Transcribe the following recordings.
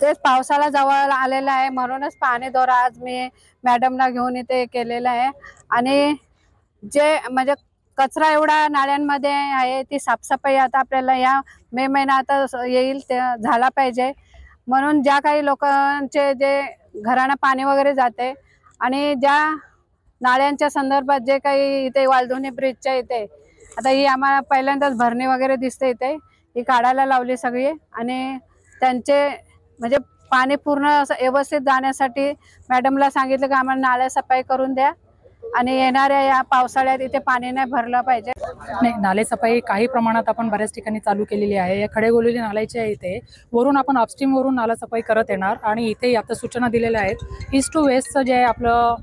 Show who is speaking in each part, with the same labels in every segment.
Speaker 1: तेच पावसाळा जवळ आलेला आहे म्हणूनच पाणी दौरा आज मी मॅडमला घेऊन इथे केलेला आहे। आणि जे म्हणजे कचरा एवढा नाल्यांमध्ये आहे ती साफसफाई आता आपल्याला या मे महिना आता येईल ते झाला पाहिजे। म्हणून ज्या काही लोकांचे जे घरांना पाणी वगैरे जाते आणि ज्या नाल्यांच्या संदर्भात जे काही इथे वालधुनी ब्रिजच्या इथे आता ही आम्हाला पहिल्यांदाच भरणी वगैरे दिसते इथे ही काढायला लावली सगळी। आणि त्यांचे म्हणजे पाणी पूर्ण व्यवस्थित जाण्यासाठी मॅडमला सांगितलं की आम्हाला नाल्या सफाई करून द्या आणि येणाऱ्या या पावसाळ्यात इथे पाणी नाही भरलं पाहिजे।
Speaker 2: नाही, नाले सफाई काही प्रमाणात आपण बऱ्याच ठिकाणी चालू केलेली आहे। या खडेगोलेली नाल्याच्या इथे वरून आपण अपस्ट्रीम वरून नाला सफाई करत येणार आणि इथे आता सूचना दिलेल्या आहेत ईस्ट टू वेस्टचं जे आपलं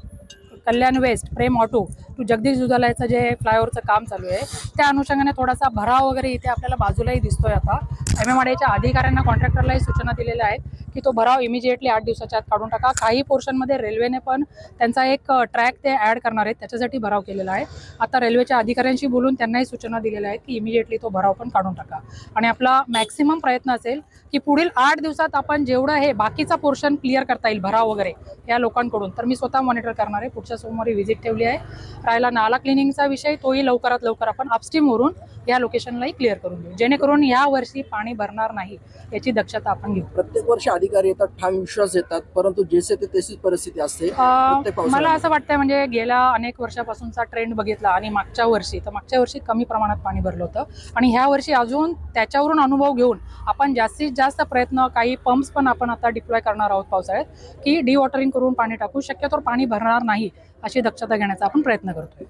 Speaker 2: Kalyan west Prem auto to Jagdish दुधालयाचं जे फ्लायओव्हरचं काम चालू आहे त्या अनुषंगाने थोडासा भराव वगैरे इथे आपल्याला बाजूलाही दिसतोय। आता MMRDAच्या अधिकाऱ्यांना कॉन्ट्रॅक्टरलाही सूचना दिलेल्या आहेत की तो भराव इमिजिएटली 8 दिवसाच्या आत काढून टाका। काही पोर्शनमध्ये रेल्वेने पण त्यांचा एक ट्रॅक ते ॲड करणार आहेत त्याच्यासाठी भराव केलेला आहे। आता रेल्वेच्या अधिकाऱ्यांशी बोलून त्यांनाही सूचना दिलेल्या आहेत की इमिजिएटली तो भराव पण काढून टाका। आणि आपला मॅक्सिमम प्रयत्न असेल की पुढील 8 दिवसात आपण जेवढं हे बाकीचा पोर्शन क्लिअर करता येईल भराव वगैरे या लोकांकडून तर मी स्वतः मॉनिटर करणार आहे। पुढच्या सोमवारी व्हिजिट ठेवली आहे। राहिला नाला क्लिनिंगचा विषय तोही लवकरात लवकर आपण अपस्ट्रीमवरून या लोकेशनलाही क्लिअर करून देऊ जेणेकरून या वर्षी पाणी भरणार नाही याची दक्षता आपण घेऊ।
Speaker 3: प्रत्येक वर्षी अधिकारी येतात ठाम विश्वास येतात परंतु जसे ते तशीच परिस्थिती असते।
Speaker 2: मला असं वाटतं म्हणजे गेल्या अनेक वर्षापासूनचा ट्रेंड बघितला आणि मागच्या वर्षी कमी प्रमाणात पाणी भरलं होतं आणि ह्या वर्षी अजून त्याच्यावरून अनुभव घेऊन आपण जास्तीत जास्त प्रयत्न काही पंप्स पण आपण आता डिप्लॉय करणार आहोत पावसाळ्यात की डिवॉटरिंग करून पाणी टाकू शक्यतो पाणी भरणार नाही अशी दक्षता घेण्याचा आपण प्रयत्न करतोय।